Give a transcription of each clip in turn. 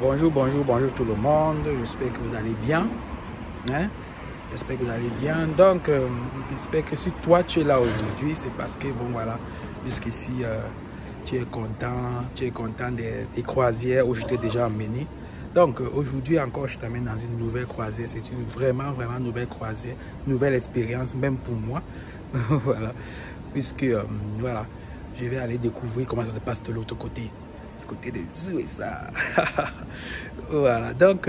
Bonjour, bonjour, bonjour tout le monde. J'espère que vous allez bien. Hein? J'espère que vous allez bien. Donc, j'espère que si toi tu es là aujourd'hui, c'est parce que, bon voilà, jusqu'ici, tu es content des croisières où je t'ai déjà emmené. Donc, aujourd'hui encore, je t'amène dans une nouvelle croisière. C'est une vraiment nouvelle croisière, nouvelle expérience, même pour moi. Voilà, puisque, voilà, je vais aller découvrir comment ça se passe de l'autre côté. Côté des USA. Voilà, donc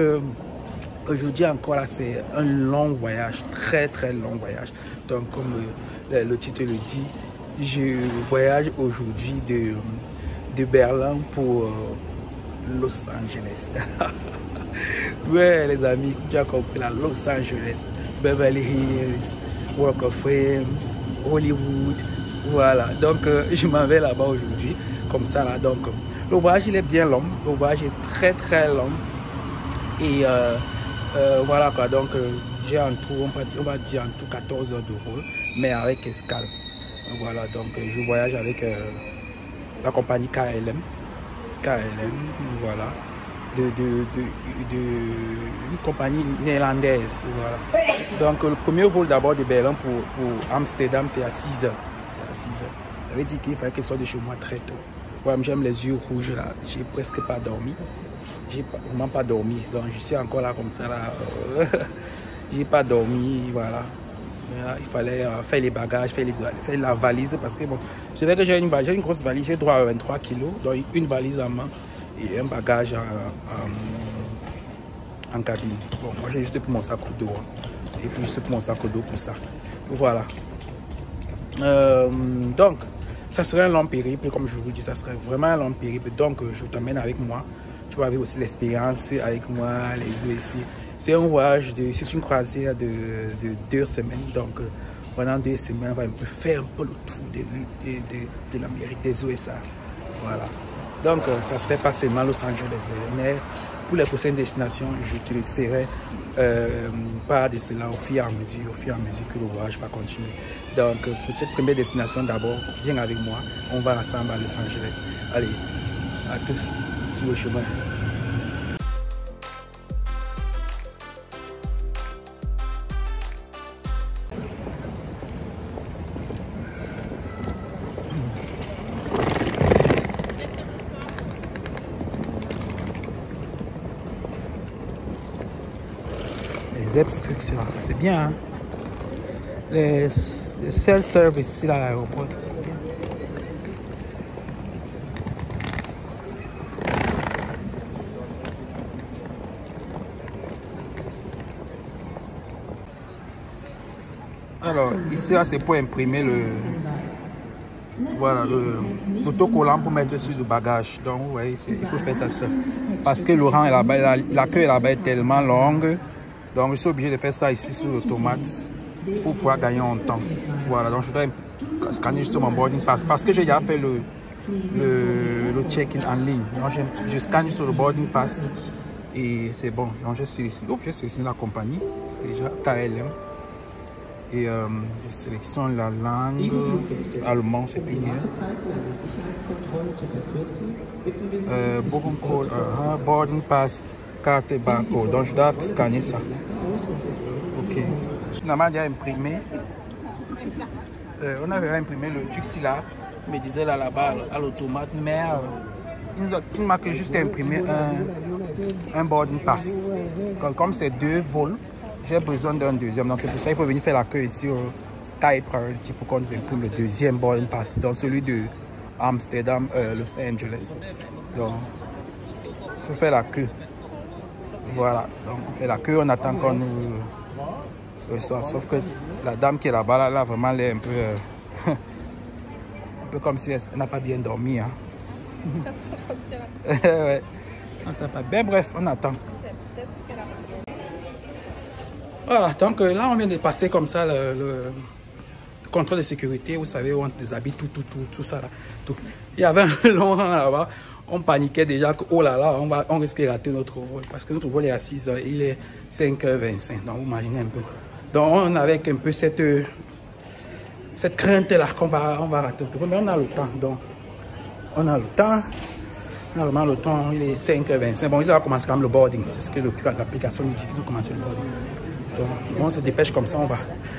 aujourd'hui encore là, c'est un long voyage, très long voyage. Donc comme le titre le dit, je voyage aujourd'hui de Berlin pour Los Angeles. Ouais les amis, tu as compris là, Los Angeles, Beverly Hills, Walk of Fame, Hollywood. Voilà, donc je m'en vais là-bas aujourd'hui, comme ça là, donc le voyage il est bien long, le voyage est très long et voilà quoi, donc j'ai en tout, on va dire en tout 14 heures de vol, mais avec escale. Voilà, donc je voyage avec la compagnie KLM, voilà, une compagnie néerlandaise, voilà. Donc le premier vol d'abord de Berlin pour Amsterdam, c'est à 6 heures. Ça veut dire qu'il fallait que je sorte de chez moi très tôt. Ouais, j'aime les yeux rouges là, j'ai presque pas dormi. J'ai vraiment pas dormi, donc je suis encore là comme ça là. J'ai pas dormi, voilà. Il fallait faire les bagages, faire la valise parce que bon, c'est vrai que j'ai une grosse valise, j'ai droit à 23 kilos, donc une valise en main et un bagage en cabine. Bon, moi j'ai juste pour mon sac au dos, hein. Et puis juste pour mon sac au dos pour ça. Voilà. Donc, ça serait un long périple, comme je vous dis, ça serait vraiment un long périple. Donc, je t'emmène avec moi. Tu vas vivre aussi l'expérience avec moi, les yeux ici. C'est un voyage, c'est une croisière de 2 semaines. Donc, pendant 2 semaines, on va un peu faire un peu le tour de l'Amérique, des USA. Voilà. Donc, ça serait pas seulement Los Angeles, mais pour les prochaines destinations, je te le ferai pas de cela au fur et à mesure que le voyage va continuer. Donc, pour cette première destination, d'abord, viens avec moi. On va ensemble à Los Angeles. Allez, à tous sur le chemin. Les obstructions, c'est bien, hein? Les self-service ici à l'aéroport, c'est bien. Alors, ici, là, c'est pour imprimer l'autocollant pour mettre sur le bagage. Donc, vous voyez, il faut faire ça. Parce que le rang est là-bas, la queue là-bas est tellement longue. Donc, je suis obligé de faire ça ici sur l'automate pour pouvoir gagner en temps. Voilà, donc je dois scanner juste mon boarding pass parce que j'ai déjà fait le check-in en ligne. Donc, je scanne sur le boarding pass et c'est bon. Donc, j'ai sélectionné la compagnie, déjà KLM. Et je sélectionne la langue allemand, c'est plus bien. Boarding pass, carte barcode. Donc je dois scanner ça. Ok. Finalement, il y a imprimé. On avait imprimé le truc ci là. Il me disait là-bas à l'automate, mais il m'a juste imprimé un boarding pass. Comme c'est 2 vols, j'ai besoin d'un deuxième. Donc c'est pour ça qu'il faut venir faire la queue ici au Sky Priority pour qu'on nous imprime le deuxième boarding pass. Donc celui de Amsterdam, Los Angeles. Donc il faut faire la queue. Voilà, donc on fait la queue, on attend qu'on nous reçoive. Sauf que la dame qui est là-bas, là, vraiment, elle est un peu, un peu comme si elle n'a pas bien dormi. Hein. Ouais. On sait pas. Ben bref, on attend. Voilà, donc là, on vient de passer comme ça le contrôle de sécurité. Vous savez, où on déshabille tout ça. Là, tout. Il y avait un long rang là-bas. On paniquait déjà que, oh là là, on risquait de rater notre vol. Parce que notre vol est à 6 h, il est 5h25. Donc, vous imaginez un peu. Donc, on avait un peu cette crainte-là qu'on va rater notre vol. Mais on a le temps. Donc, on a le temps. Normalement, le temps, il est 5h25. Bon, ils ont commencé quand même le boarding. C'est ce que l'application utilise. Ils ont commencé le boarding. Donc, on se dépêche comme ça, on va.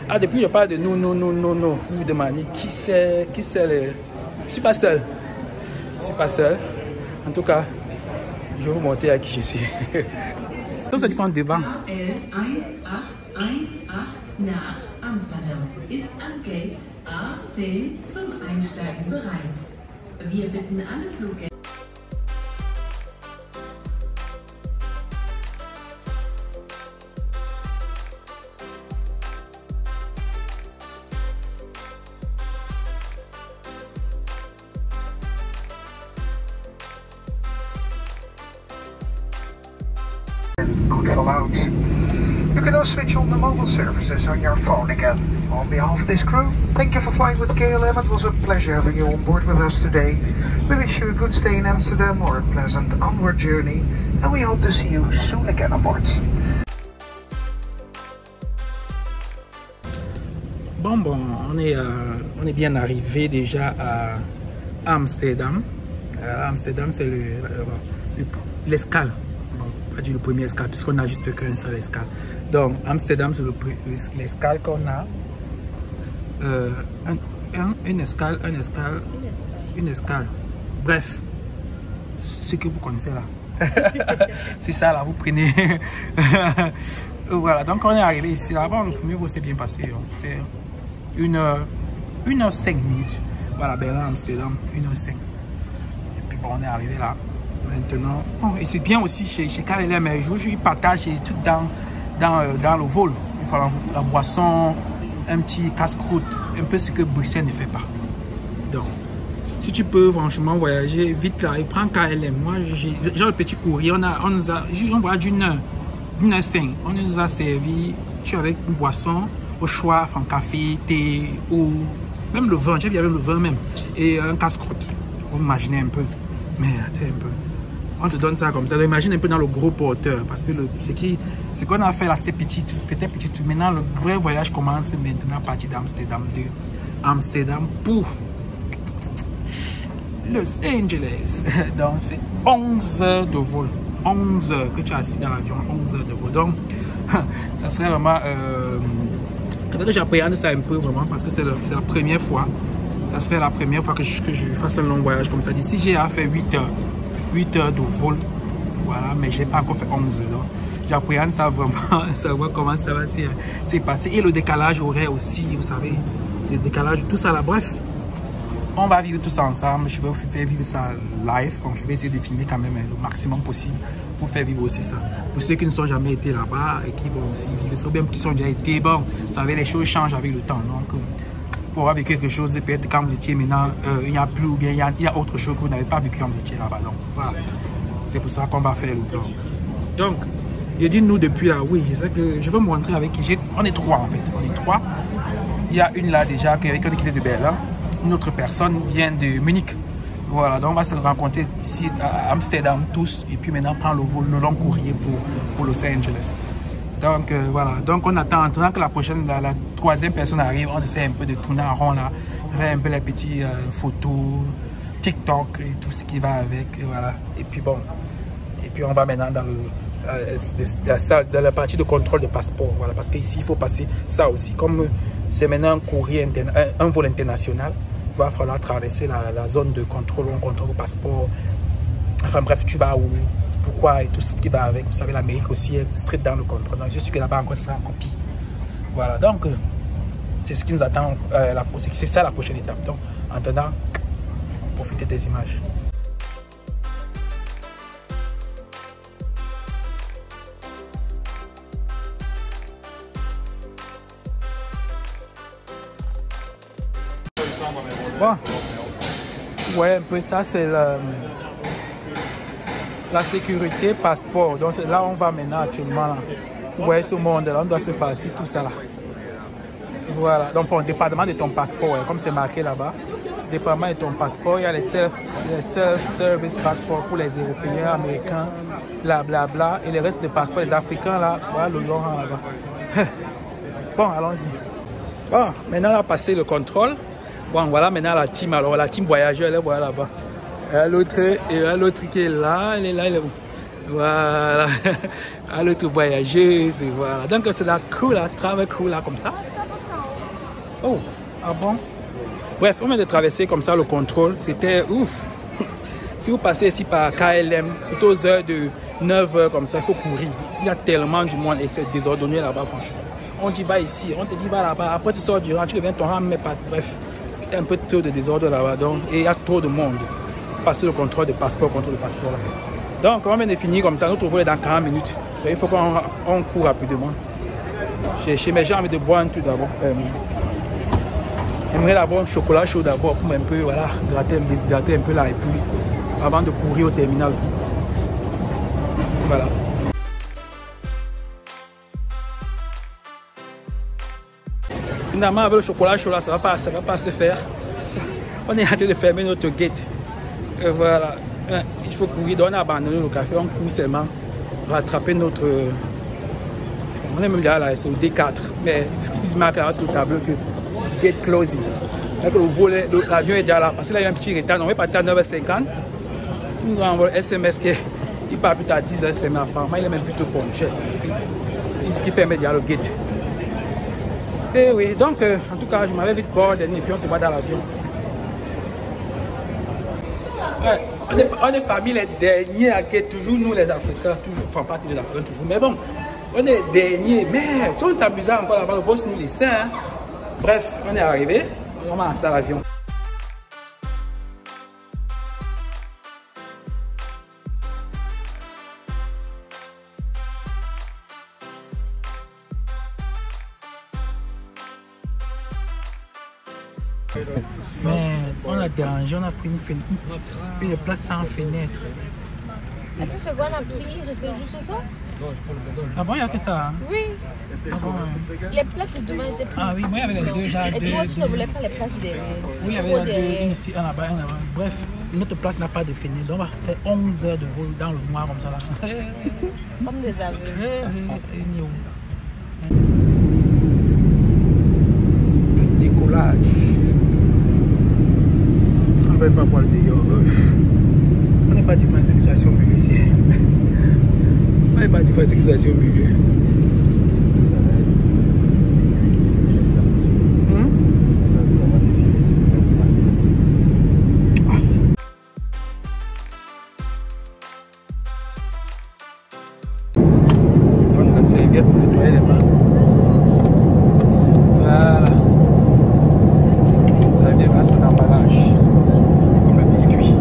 Ah, depuis, je parle de nous. Vous vous demandez qui c'est le... Je suis pas seul. En tout cas, je vais vous montrer à qui je suis. Tous ceux qui sont devant. Nach Amsterdam ist am Gate A10 zum Einsteigen bereit. Wir bitten alle Fluggäste. Good fallout. You can now switch on the mobile services on your phone again. On behalf of this crew, thank you for flying with KLM. It was a pleasure having you on board with us today. We wish you a good stay in Amsterdam or a pleasant onward journey, and we hope to see you soon again on board. Bon, on est bien arrivé déjà à Amsterdam. Amsterdam, c'est l'escale. Bon, pas du le premier escale, puisqu'on n'a juste qu'un seul escale. Donc, Amsterdam, c'est l'escale qu'on a. Une escale. Bref, ce que vous connaissez là. C'est ça là, vous prenez. Voilà, donc on est arrivé ici. Là-bas, le premier vol s'est bien passé. C'était 1h05 minutes. Voilà, Berlin, Amsterdam, 1h05. Et puis bon, on est arrivé là. Maintenant, bon, et c'est bien aussi chez KLM, mais ils partagent les trucs dans le vol. Il faut la boisson, un petit casse-croûte, un peu ce que Bruxelles ne fait pas. Donc, si tu peux franchement voyager vite là, et prends KLM. Moi, j'ai le petit courrier, on voyage d'une heure 5. On nous a servi, avec une boisson, au choix, enfin, café, thé, ou même le vin, j'ai vu avec le vin même, et un casse-croûte. Vous imaginez un peu, mais attends un peu. On te donne ça comme ça. Imagine un peu dans le gros porteur. Parce que ce qu'on a fait là, c'est peut-être petit. Maintenant, le vrai voyage commence maintenant à partir d'Amsterdam. Amsterdam pour Los Angeles. Donc, c'est 11 heures de vol. 11 heures que tu as assis dans l'avion. 11 heures de vol. Donc, ça serait vraiment... peut-être que j'appréhende ça un peu vraiment parce que c'est la première fois. Ça serait la première fois que je fasse un long voyage comme ça. D'ici, j'ai fait 8 heures. 8 heures de vol, voilà, mais je n'ai pas encore fait 11 heures. J'appréhende ça vraiment, savoir comment ça va s'est passé. Et le décalage horaire aussi, vous savez, c'est le décalage, tout ça là. Bref, on va vivre tout ça ensemble. Je vais vous faire vivre ça live. Donc, je vais essayer de filmer quand même le maximum possible pour faire vivre aussi ça. Pour ceux qui ne sont jamais été là-bas et qui vont aussi vivre ça, ou même qui sont déjà été, bon, vous savez, les choses changent avec le temps. Donc, pour avoir vécu quelque chose, peut-être quand vous étiez maintenant, il n'y a plus, ou bien il y a autre chose que vous n'avez pas vécu quand vous étiez là-bas. Donc voilà, c'est pour ça qu'on va faire le vlog. Donc, je dis nous depuis là, oui, je sais que je veux montrer avec qui. On est 3 en fait, on est 3. Il y a une là déjà qui est quitté de Berlin, une autre personne vient de Munich. Voilà, donc on va se rencontrer ici à Amsterdam tous, et puis maintenant prendre le long courrier pour Los Angeles. Donc voilà, donc on attend en attendant que la troisième personne arrive, on essaie un peu de tourner en rond là, faire un peu les petites photos, TikTok et tout ce qui va avec, et voilà. Et puis bon, et puis on va maintenant dans la partie de contrôle de passeport, voilà, parce qu'ici il faut passer ça aussi, comme c'est maintenant un courrier, un vol international, il va falloir traverser la zone de contrôle, on contrôle le passeport, enfin bref, tu vas où, pourquoi et tout ce qui va avec. Vous savez, l'Amérique aussi est strict dans le contrôle. Donc, je suis que là-bas encore, ça sera encore pire. Voilà, donc, c'est ce qui nous attend. C'est ça la prochaine étape. Donc, en attendant, profitez des images. Bon, ouais, un peu ça, c'est la sécurité passeport. Donc là on va maintenant actuellement là. Vous voyez ce monde là, on doit se faire ici, tout ça là. Voilà, donc le département de ton passeport, comme c'est marqué là-bas, département de ton passeport, il y a les self-service passport pour les Européens, Américains, blablabla, bla, bla, et le reste des passeports, les Africains là, voilà le long là-bas. Bon, allons-y. Bon, maintenant on a passé le contrôle. Bon, voilà maintenant la team, alors la team voyageur, elle est voilà là-bas. L'autre qui est là, elle est là, elle est où? Voilà. L'autre voyageuse, voilà. Donc c'est la crew là, travel crew là comme ça. Oh, ah bon? Bref, on vient de traverser comme ça le contrôle, c'était ouf. Si vous passez ici par KLM, surtout aux heures de 9h comme ça, il faut courir. Il y a tellement du monde et c'est désordonné là-bas, franchement. On dit va ici, on te dit va là-bas, après tu sors du rang, tu reviens ton rang, mais pas. Bref, il y a un peu trop de désordre là-bas, donc, et il y a trop de monde. Passer le contrôle de passeport, contrôle de passeport là. Donc, on vient de finir comme ça, notre vol est dans 40 minutes. Donc, il faut qu'on court rapidement. Chez mes gens, j'ai envie de boire un truc d'abord. J'aimerais d'abord un chocolat chaud d'abord pour un peu, voilà, déshydrater un peu là et puis avant de courir au terminal. Voilà. Finalement, avec le chocolat chaud là, ça va pas se faire. On est en train de fermer notre gate. Voilà. Il faut courir. Donc on a abandonné le café. On court seulement rattraper notre. On est même déjà là, c'est au D4. Mais il se marque là sur le tableau que gate closing. L'avion est déjà là. Parce que là, il y a un petit retard. On est parti à 9h50. Il nous a envoyé un SMS qu'il part plus tard à 10h seulement. Apparemment, il est même plutôt ponctuel. Parce qu'il ferme déjà le gate. Et oui, donc en tout cas, je m'avais vite bordé et puis on se bat dans l'avion. Ouais, on est parmi les derniers à gate, toujours nous les Africains, toujours, enfin pas tous les Africains toujours, mais bon, on est les derniers, mais si on s'amusait encore là-bas, le boss nous laissait. Hein. Bref, on est arrivé, on va entrer dans l'avion. Mais on a dérangé, on a pris une place sans fenêtre. Est-ce que ce qu'on a pris, c'est juste ça? Ah bon, il n'y a que ça hein? Oui. Ah bon, les places de devant étaient plus. Ah oui, moi il y avait les deux jardins. Et toi, tu ne voulais pas les places derrière? Oui, il y avait deux, une ici, un là-bas, un là-bas. Bref, notre place n'a pas de fenêtre. Donc on va faire 11 heures de vol dans le noir comme ça là. Comme des aveugles. Le décollage. On ne peut pas voir le dehors. On n'est pas différent de situation au milieu ici. On n'est pas différent de situation au milieu. On a servi pour nettoyer les mains. Voilà. Ça vient à son emballage. Comme le biscuit.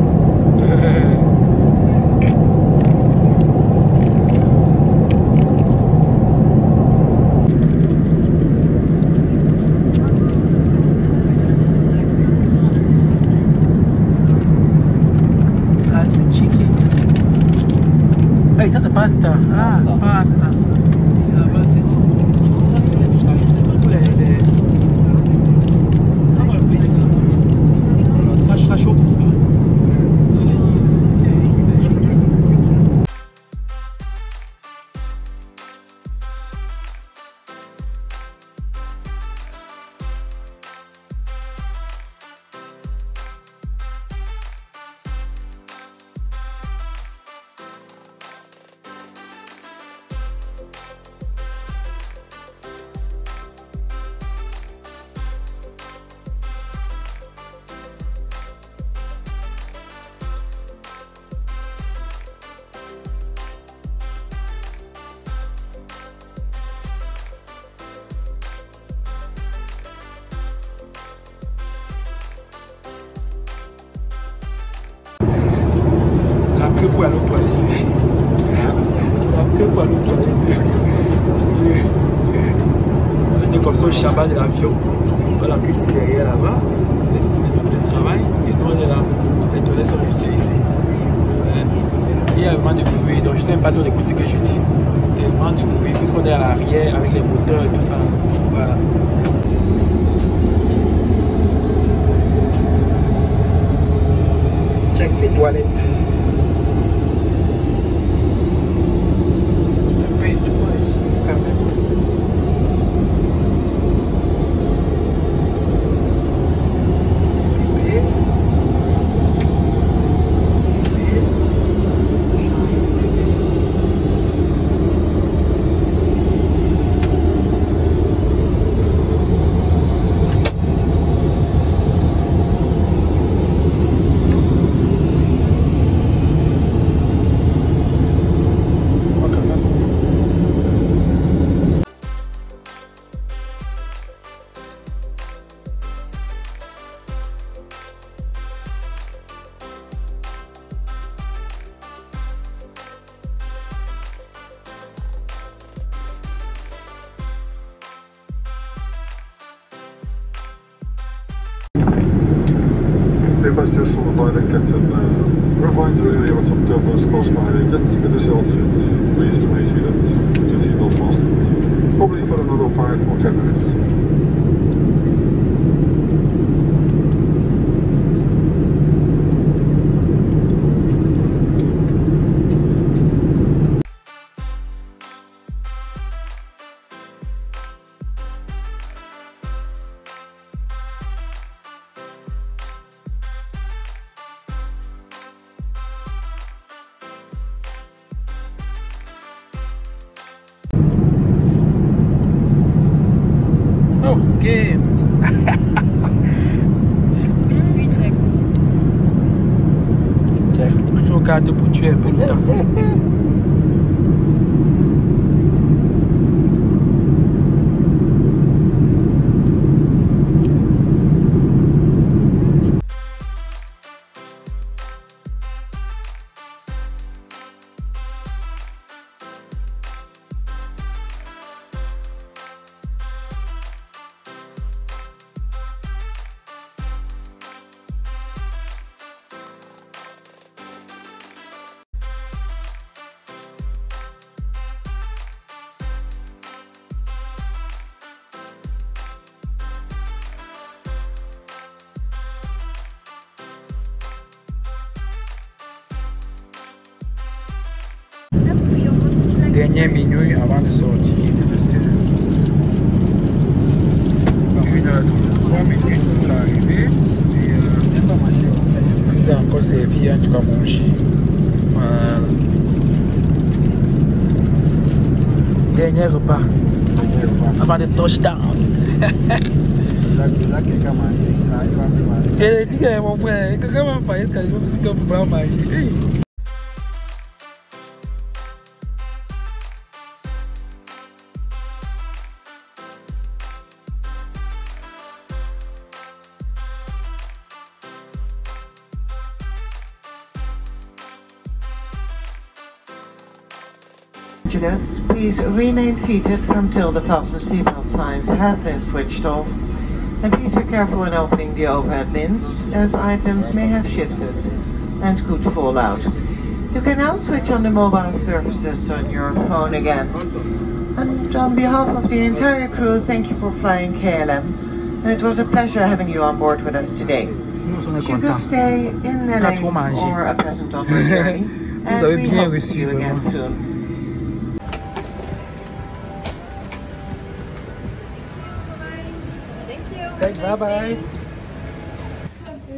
Ah, c'est chicken. Hey, ça c'est pasta. Ah, pasta. Là-bas c'est chicken. Ça c'est pour les végétariens, c'est pas pour les... Ça chauffe, n'est-ce pas? Que pour aller aux toilettes. Que pour aller aux toilettes. On est comme ça au chabat de l'avion. On a cuisse derrière là-bas. Les hommes de travail. Et nous on est là. Les toilettes sont juste ici. Il y a vraiment de bruit. Donc je ne sais même pas si on écoute ce que je dis. Il y a vraiment de bruit puisqu'on est à l'arrière avec les moteurs et tout ça. Voilà. Check les toilettes. on the flight deck, Captain. We're flying through area with some turbulence caused by jet industry altitude. Please remain seated with your seatbelt fastened. Probably for another 5 or 10 minutes. Games. Biscuit check. Check. Je regarde pour tuer un peu de temps. Dernière minute avant de sortir, il restait 1h33 minutes pour l'arrivée et on nous a encore servi un truc à manger. Voilà. Dernier repas avant de touchdown. Là, quelqu'un m'a dit, c'est là, il va me manger. Et tu dis, mon frère, quelqu'un m'a parlé quand je me suis dit qu'on peut manger. Please remain seated until the fasten seatbelt signs have been switched off. And please be careful when opening the overhead bins, as items may have shifted and could fall out. You can now switch on the mobile services on your phone again. And on behalf of the entire crew, thank you for flying KLM. And it was a pleasure having you on board with us today. Should you stay in Nelling or a pleasant onward journey, and we hope to see you again soon. Bye bye.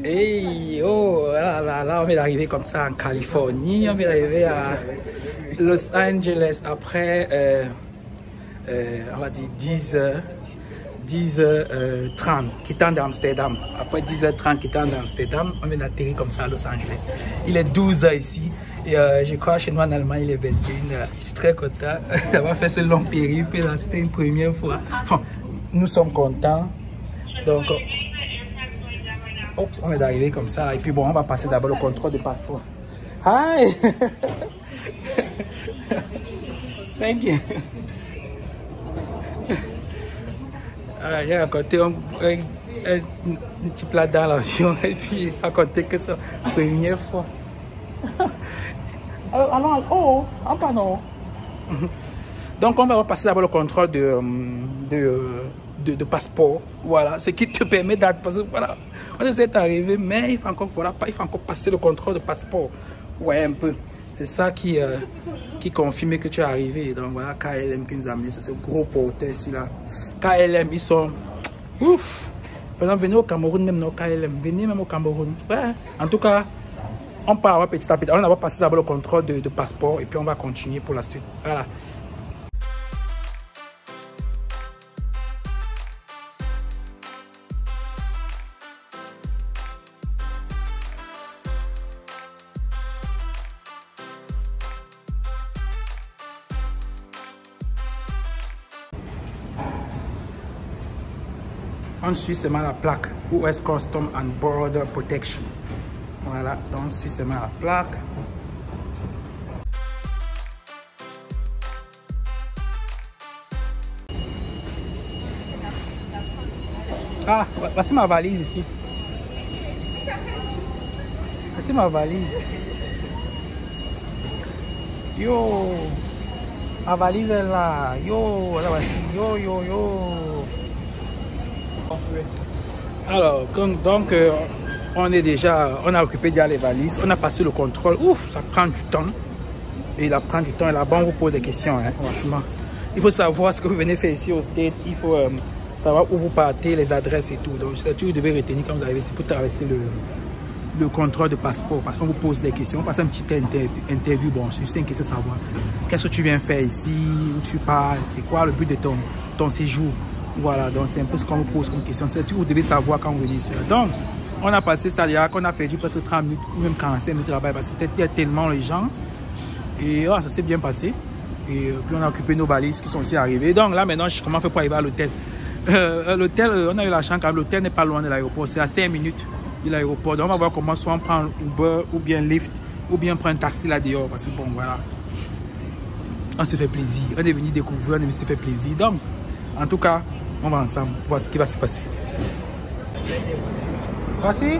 Hey, oh là, on vient d'arriver comme ça en Californie, on vient d'arriver à Los Angeles après, on va dire 10h30 quittant d'Amsterdam. Après 10h30 quittant d'Amsterdam, on vient d'atterrir comme ça à Los Angeles. Il est 12h ici et je crois chez nous en Allemagne il est 21h. Je suis très content d'avoir fait ce long périple, c'était une première fois. Enfin, nous sommes contents. Donc, on est d'arriver comme ça. Et puis bon, on va passer d'abord le contrôle de passeport. Hi! Thank you. J'ai raconté un petit plat dans l'avion et puis raconté que c'est la première fois. Pardon. Donc, on va passer d'abord le contrôle de passeport, voilà, ce qui te permet d'être, voilà, on essaie d'arriver, mais il faut encore, voilà, il faut encore passer le contrôle de passeport, ouais, un peu, c'est ça qui confirme que tu es arrivé. Donc voilà, KLM qui nous a amené, c'est ce gros porteur ici là. KLM, ils sont ouf. Par exemple, venez au Cameroun, même nos KLM, venez même au Cameroun, ouais. En tout cas, on part petit à petit, on va passer d'abord le contrôle de passeport et puis on va continuer pour la suite, voilà. On suit seulement la plaque US Custom and Border Protection. Voilà, donc on suit seulement la plaque. Ah, voici ma valise ici. voici ma valise. Yo, ma valise est là. Yo, la voici. Yo, yo, yo. Alors, donc on a occupé déjà les valises. On a passé le contrôle. Ouf, ça prend du temps. Et il prend du temps. Et là-bas, on vous pose des questions, hein, franchement. Il faut savoir ce que vous venez faire ici au State. Il faut savoir où vous partez, les adresses et tout. Donc, c'est tout, vous devez retenir quand vous arrivez ici pour traverser le contrôle de passeport. Parce qu'on vous pose des questions. On passe un petit interview. Bon, c'est juste une question de savoir qu'est-ce que tu viens faire ici, où tu pars, c'est quoi le but de ton séjour. Voilà, donc c'est un peu ce qu'on vous pose comme question. C'est tout, vous devez savoir quand vous venez ici. Donc, on a passé ça là, qu'on a perdu presque 30 minutes ou même 45 minutes là-bas parce qu'il y a tellement les gens. Et ça s'est bien passé. Et puis on a occupé nos valises qui sont aussi arrivées. Donc là maintenant, comment on fait pour arriver à l'hôtel? L'hôtel, on a eu la chance quand l'hôtel n'est pas loin de l'aéroport. C'est à 5 minutes de l'aéroport. Donc on va voir comment soit on prend Uber ou bien Lyft ou bien on prend un taxi là dehors. Parce que bon voilà, on se fait plaisir. On est venu découvrir, on est venu se faire plaisir. Donc en tout cas, on va ensemble voir ce qui va se passer. Voici.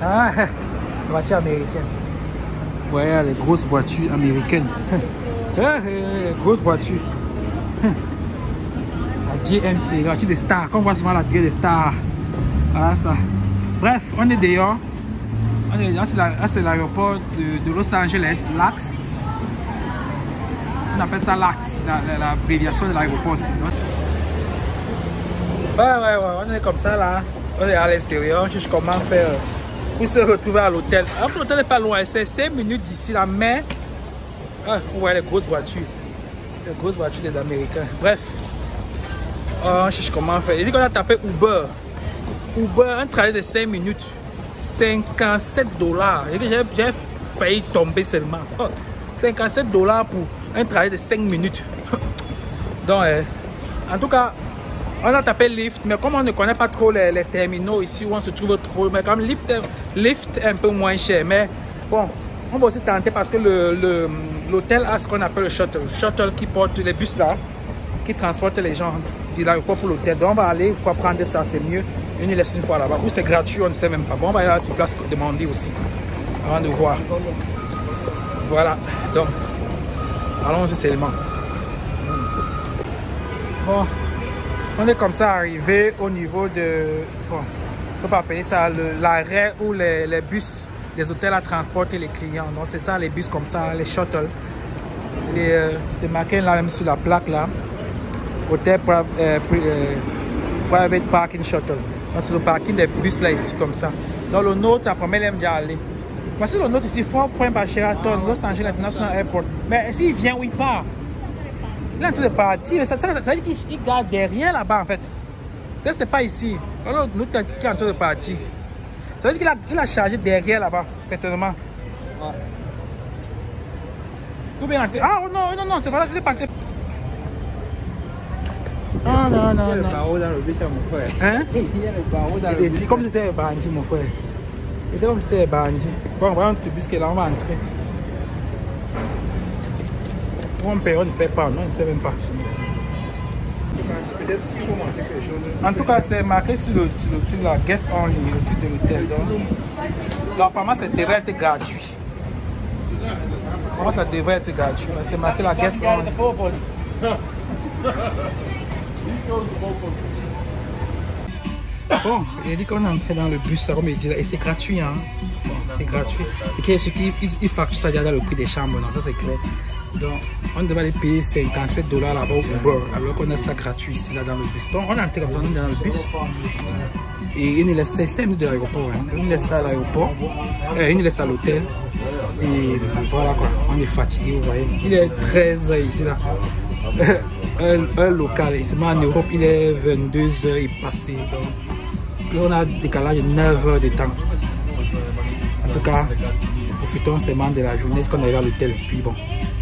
Ah, voiture américaine. Ouais, les grosses voitures américaines. Les grosses voitures. La GMC, la voiture des stars. Comme on voit souvent la télé des stars. Voilà ça. Bref, on est dehors. Là, c'est l'aéroport de Los Angeles, LAX. On appelle ça LAX, l'abréviation de l'aéroport aussi. Ouais, on est comme ça là. On est à l'extérieur. Je cherche comment faire pour se retrouver à l'hôtel. L'hôtel n'est pas loin, c'est 5 minutes d'ici là, mais on voit les grosses voitures. Les grosses voitures des Américains. Bref, on cherche comment faire. Il dit qu'on a tapé Uber. Uber, un trajet de 5 minutes, $57. J'ai failli tomber seulement. $57 pour un trajet de 5 minutes. Donc, en tout cas, on a tapé Lyft, mais comme on ne connaît pas trop les terminaux ici où on se trouve trop, mais comme Lyft est un peu moins cher. Mais bon, on va aussi tenter parce que l'hôtel a ce qu'on appelle le shuttle. Shuttle qui porte les bus là, qui transporte les gens de l'aéroport pour l'hôtel. Donc on va aller, il faut prendre ça, c'est mieux. On nous laisse une fois là-bas. Ou c'est gratuit, on ne sait même pas. Bon, on va aller sur place demander aussi, avant de voir. Voilà, donc, allons-y seulement. Bon. On est comme ça arrivé au niveau de, faut pas payer ça, l'arrêt où les bus des hôtels à transporter les clients. Donc c'est ça, les bus comme ça, les shuttles. C'est marqué là même sur la plaque là, hôtel private parking shuttle. Donc c'est le parking des bus là ici comme ça. Donc le nôtre, après il aime déjà aller. Voici le nôtre ici, 4 points par Sheraton, Los Angeles International Airport. Mais s'il vient où il part? Il est en train de partir. Ça veut dire qu'il garde derrière là-bas en fait. Ça, c'est pas ici. Alors, l'autre qui est en train de partir. Ça veut dire qu'il a chargé derrière là-bas, certainement. Ouais. Ou bien, ah non, c'est pas là, c'est pas. Non. Il y a le barreau dans le bus, mon frère. Hein? Il y a le barreau dans le bus. Comme c'était un bandit, mon frère. C'était comme si c'était un bandit. Bon, on va un petit bus qui est là, on va entrer. On paye, on ne paye pas, non, on ne sait même pas. Peut-être s'il faut manger quelque chose. En tout cas, c'est marqué sur le truc là, guest only, le truc de l'hôtel. Donc apparemment, ça devrait être gratuit. Comment ça devrait être gratuit? C'est marqué la guest only. Bon, il a dit qu'on est entré dans le bus, ça me dit, et c'est gratuit, hein. Bon, c'est gratuit. Et qu'il facture ça déjà dans le prix des chambres, non, ça c'est clair. Donc, on devait aller payer $57 là-bas au Uber, alors qu'on a ça gratuit ici, là, dans le bus. Donc, on est entré comme ça, on est dans le bus. Et il nous laisse 5 minutes de l'aéroport, hein. Il nous laisse à l'aéroport, il nous laisse à l'hôtel. Et voilà quoi, on est fatigué, vous voyez. Il est 13h ici, là. Heure locale, et seulement en Europe, il est 22h et passé. Donc, on a un décalage de 9 heures de temps. En tout cas, profitons seulement de la journée, ce qu'on arrive à l'hôtel. Puis bon,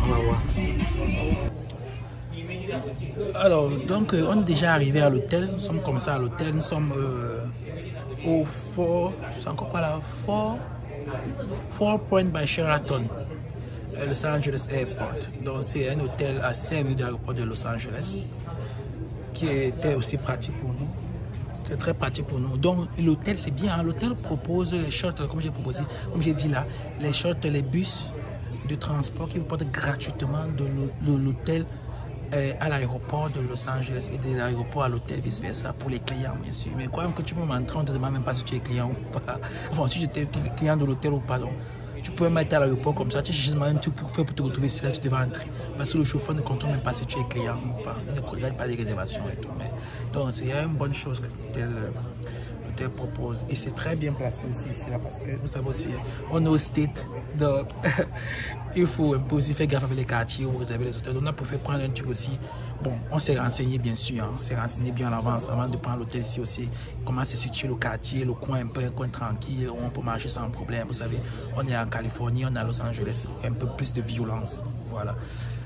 on va voir. Alors, donc, on est déjà arrivé à l'hôtel. Nous sommes comme ça à l'hôtel. Nous sommes au Four. C'est encore quoi là? Four Point by Sheraton, Los Angeles Airport. Donc, c'est un hôtel à 5 minutes de l'aéroport de Los Angeles qui était aussi pratique pour nous. C'est très pratique pour nous. Donc, l'hôtel, c'est bien. Hein? L'hôtel propose les shorts, comme j'ai proposé, comme j'ai dit là, les shorts, les bus de transport qui vous portent gratuitement de l'hôtel à l'aéroport de Los Angeles et de l'aéroport à l'hôtel, vice-versa, pour les clients, bien sûr. Mais quand même que tu peux m'entrer, on ne te demande même pas si tu es client ou pas. Enfin, si tu es client de l'hôtel ou pas. Donc, tu peux même être à l'aéroport comme ça, tu cherches un truc pour faire pour te retrouver ici, là, tu devais entrer. Parce que le chauffeur ne contrôle même pas si tu es client ou pas. Il ne regarde pas les réservations et tout. Mais, donc, c'est une bonne chose que l'hôtel propose. Et c'est très bien placé aussi ici, là, parce que vous savez aussi, on est au State. Donc, il faut un peu aussi faire gaffe avec les quartiers où réserver les hôtels. Donc, on a préféré prendre un truc aussi. Bon, on s'est renseigné bien sûr, hein. On s'est renseigné bien à l'avance avant de prendre l'hôtel ici aussi. Comment se situe le quartier, le coin, un peu un coin tranquille, où on peut marcher sans problème. Vous savez, on est en Californie, on est à Los Angeles, un peu plus de violence. Voilà,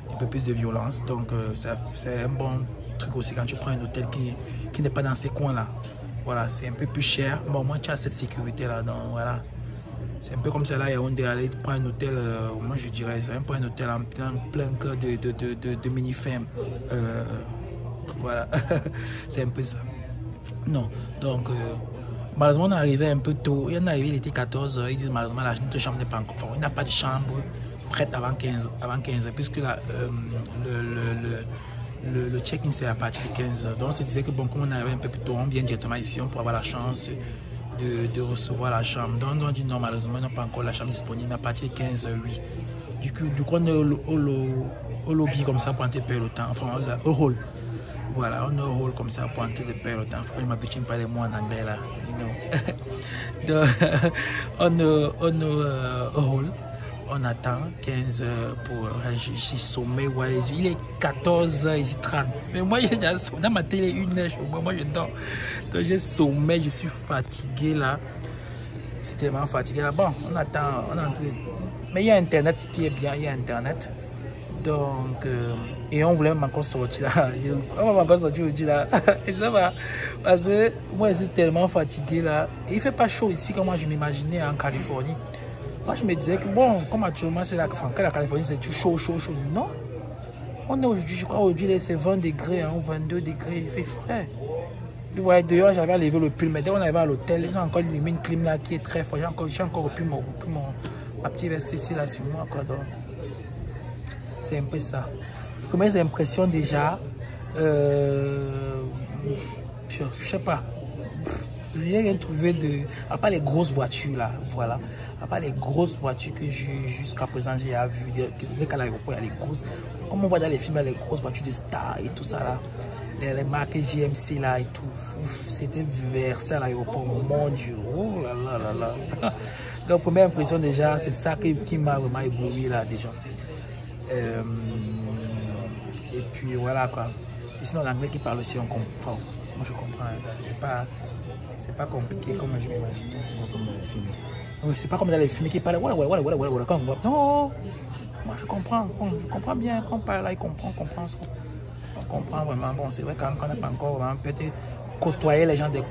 un peu plus de violence. Donc, c'est un bon truc aussi quand tu prends un hôtel qui n'est pas dans ces coins-là. Voilà, c'est un peu plus cher. Bon, moi, tu as cette sécurité-là, donc voilà. C'est un peu comme ça là, on est allé prendre un hôtel, moi je dirais, c'est un peu un hôtel en plein cœur de mini-ferme. Voilà, c'est un peu ça. Non, donc malheureusement on est arrivé un peu tôt. On est arrivé, il était 14h, ils disent malheureusement notre chambre n'est pas encore. Enfin, il n'y a pas de chambre prête avant 15h, puisque là, le check-in c'est à partir de 15h. Donc on se disait que bon, comme on arrive un peu plus tôt, on vient directement ici, on peut avoir la chance de recevoir la chambre. Donc on dit non, malheureusement on n'a pas encore la chambre disponible à partir de 15h, oui. Du coup on est au lobby comme ça pour entrer de perdre le temps, enfin au hall. Voilà, on est au hall comme ça pour entrer de perdre le temps. Faut que je m'habitue pas les mots en anglais là, you know. Donc on est au hall. On attend 15 heures pour j'ai sommeil. Ouais, il est 14h30. Mais moi, j'ai déjà sommeil. Dans ma télé, une heure, moi, je dors. Donc, j'ai sommeil, je suis fatigué là. C'est tellement fatigué là. Bon, on attend, on est en train. Mais il y a Internet qui est bien, il y a Internet. Donc, et on voulait même encore sortir là. On va encore sortir aujourd'hui là. Et ça va. Parce que moi, je suis tellement fatigué là. Et il ne fait pas chaud ici comme moi, je m'imaginais en Californie. Moi, je me disais que bon, comme actuellement, c'est la Californie, c'est tout chaud. Non. On est aujourd'hui, je crois, aujourd'hui, c'est 20 degrés, hein, 22 degrés, il fait frais. Vous voyez, dehors, j'avais levé le pull, mais dès qu'on arrive à l'hôtel, ils ont encore mis une clim là qui est très forte. J'ai encore repris ma petite veste ici, là, sur moi, quoi. C'est un peu ça. Premières impressions, déjà, je sais pas. Je n'ai rien trouvé de... À part les grosses voitures, là, voilà. À part les grosses voitures que jusqu'à présent j'ai vues, dès qu'à l'aéroport, il y a les grosses... Comme on voit dans les films, il y a les grosses voitures de stars et tout ça, là. Les marques GMC, là, et tout. C'était versé à l'aéroport, mon Dieu. Oh là là là là. Donc, première impression, déjà, c'est ça qui m'a vraiment ébloui, là, déjà. Et puis, voilà, quoi. Et sinon, l'anglais qui parle aussi, on comprend. Moi, je comprends. C'est pas compliqué comme je m'imagine. Oui, c'est pas comme dans les films qui parlent. Voilà. Quand on voit. Non, moi je comprends bien. Quand on parle là, on comprend vraiment. Bon, c'est vrai quand on n'a pas encore vraiment peut-être côtoyé les gens des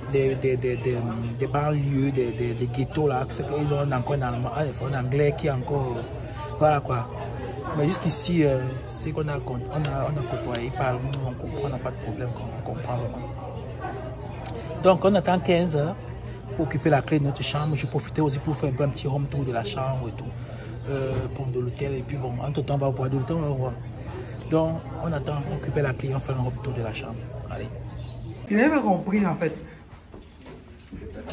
banlieues, des ghettos là, c'est qu'ils ont encore un anglais qui est encore. Voilà quoi. Mais jusqu'ici, c'est qu'on a côtoyé, ils parlent, on comprend, on n'a pas de problème, on comprend vraiment. Donc on attend 15 heures pour occuper la clé de notre chambre. Je profitais aussi pour faire un petit home tour de la chambre et tout, pour de l'hôtel. Et puis bon, entre temps on va voir de l'hôtel, on va voir. Donc on attend, occuper la clé, on fait un home tour de la chambre. Allez. Il n'avait pas compris en fait.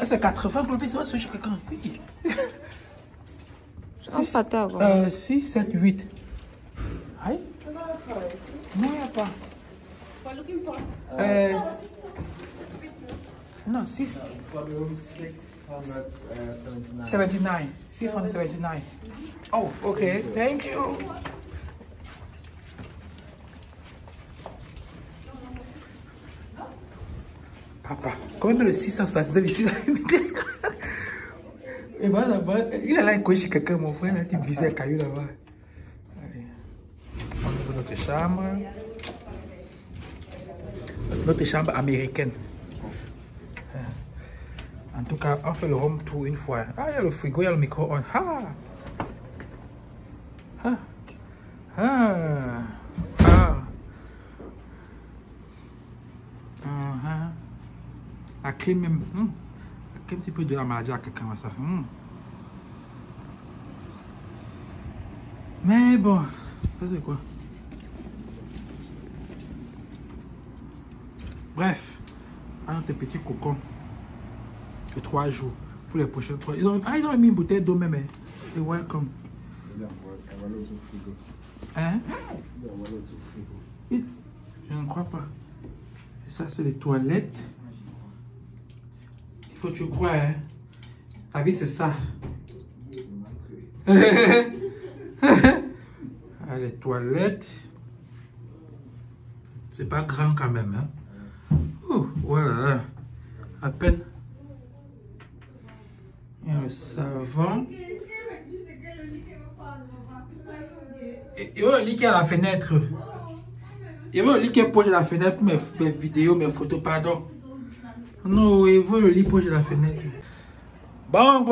C'est 80 pour le faire, c'est sur quelqu'un. Oui. 6, 7, 8. Aïe. Non, il n'y a pas. No, 679. 679. Oh, okay. Thank you. Papa, comment le 679 ici? Et voilà, il a là chez quelqu'un, mon frère, là, qui visait un caillou là-bas. On ouvre notre chambre. Notre chambre américaine. En tout cas, on fait le home tour une fois. Ah, il y a le frigo, il y a le micro-ondes. La clim même. La clim, c'est peu de la maladie à quelqu'un, ça. Mais bon, ça c'est quoi? Bref, alors tes petits cocons de 3 jours pour les prochains 3 jours. Ils ont mis une bouteille d'eau même. Et welcome. Hein? Je ne crois pas. Ça, c'est les toilettes. Il faut que tu crois, hein? La vie, c'est ça. Les toilettes. C'est pas grand quand même, hein? Voilà. À peine. Il y a le savon. Il y a le lit qui est à la fenêtre. Il veut le lit qui est proche de la fenêtre pour mes vidéos, mes photos, pardon. Non, il veut le lit proche de la fenêtre. Bon.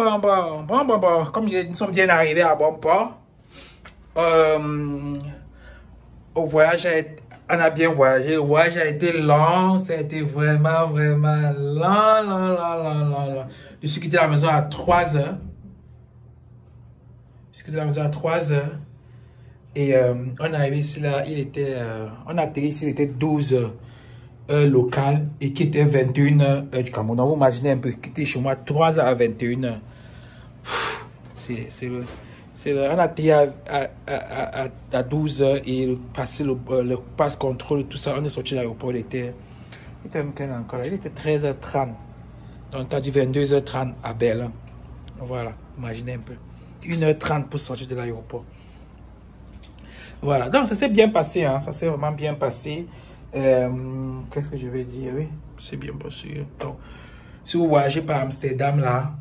Comme nous sommes bien arrivés à bon port. Au voyage, on a bien voyagé. Le voyage a été long. Ça a été vraiment long. Je suis quitté la maison à 3 heures. Et on est arrivé ici, là, on a atterri ici, il était 12 heures locales et qui était 21 heures du Cameroun. Donc, vous imaginez un peu, quitter chez moi 3 heures à 21 heures. On a atterri à 12 heures et passé le passe-contrôle, tout ça. On est sorti de l'aéroport, il était 13h30. Donc, on a dit 22h30 à Berlin. Voilà, imaginez un peu. 1h30 pour sortir de l'aéroport. Voilà, donc ça s'est bien passé, hein. Ça s'est vraiment bien passé. Qu'est-ce que je vais dire? Oui, c'est bien passé. Donc, si vous voyagez par Amsterdam, là,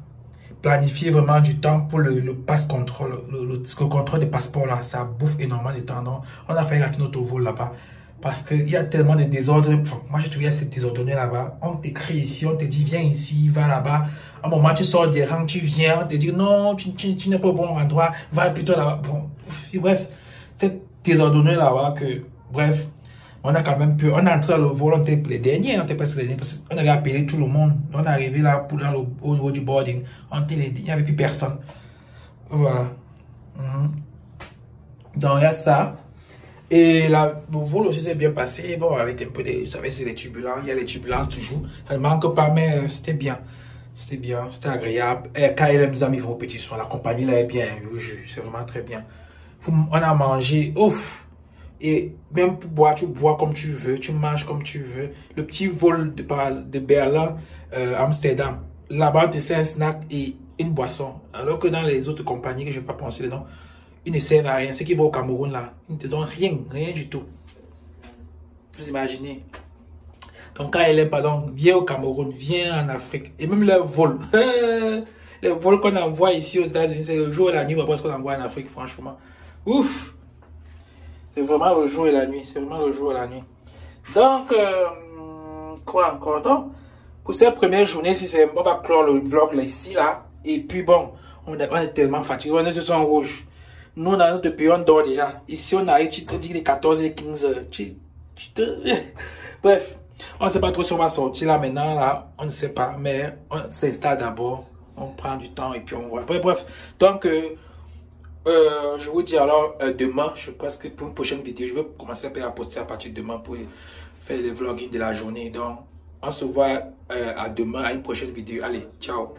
planifiez vraiment du temps pour le passe-contrôle, le contrôle des passeports, là, ça bouffe énormément de temps. Donc, on a fait rater notre vol là-bas. Parce qu'il y a tellement de désordre. Enfin, moi, j'ai trouvé assez désordonné là-bas. On t'écrit ici, on te dit, viens ici, va là-bas. À un moment, tu sors des rangs, tu viens, on te dit, non, tu n'es pas au bon endroit, va plutôt là-bas. Bon, bref, c'est désordonné là-bas que, bref, on a quand même pu, on est entré dans le vol, on était les derniers, on était presque les derniers, parce qu'on avait appelé tout le monde. On est arrivé là, au niveau du boarding, il n'y avait plus personne. Voilà. Donc, il y a ça. Et là, le vol aussi s'est bien passé. Bon, avec un peu de, vous savez, c'est les turbulences. Il y a les turbulences toujours. Ça ne manque pas, mais c'était bien. C'était bien, c'était agréable. Et KLM nous a mis vos petits soins. La compagnie là est bien, je vous jure. C'est vraiment très bien. On a mangé, ouf. Et même pour boire, tu bois comme tu veux. Tu manges comme tu veux. Le petit vol de Berlin à Amsterdam. Là-bas, tu sais un snack et une boisson. Alors que dans les autres compagnies, que je ne vais pas prononcer les noms, ils ne servent à rien. Ceux qui vont au Cameroun, là, ils ne te donnent rien du tout. Vous imaginez. Donc, quand elle est, pardon, viens au Cameroun, viens en Afrique. Et même le vol. Les vols qu'on envoie ici aux États-Unis, c'est le jour et la nuit, après ce qu'on envoie en Afrique, franchement. Ouf! C'est vraiment le jour et la nuit. C'est vraiment le jour et la nuit. Donc, quoi encore? Donc, pour cette première journée, on va clore le vlog là, ici, là. Et puis, bon, on est tellement fatigué. On est sur son rouge. Nous, dans notre pays, on dort déjà. Ici, on arrive, tu te dis les 14 et 15 heures. Bref, on ne sait pas trop si on va sortir là maintenant. Là, on ne sait pas. Mais on s'installe d'abord. On prend du temps et puis on voit. Bref. Donc, je vous dis alors demain, je pense que pour une prochaine vidéo, je vais commencer à poster à partir de demain pour faire le vlogging de la journée. Donc, on se voit à demain à une prochaine vidéo. Allez, ciao.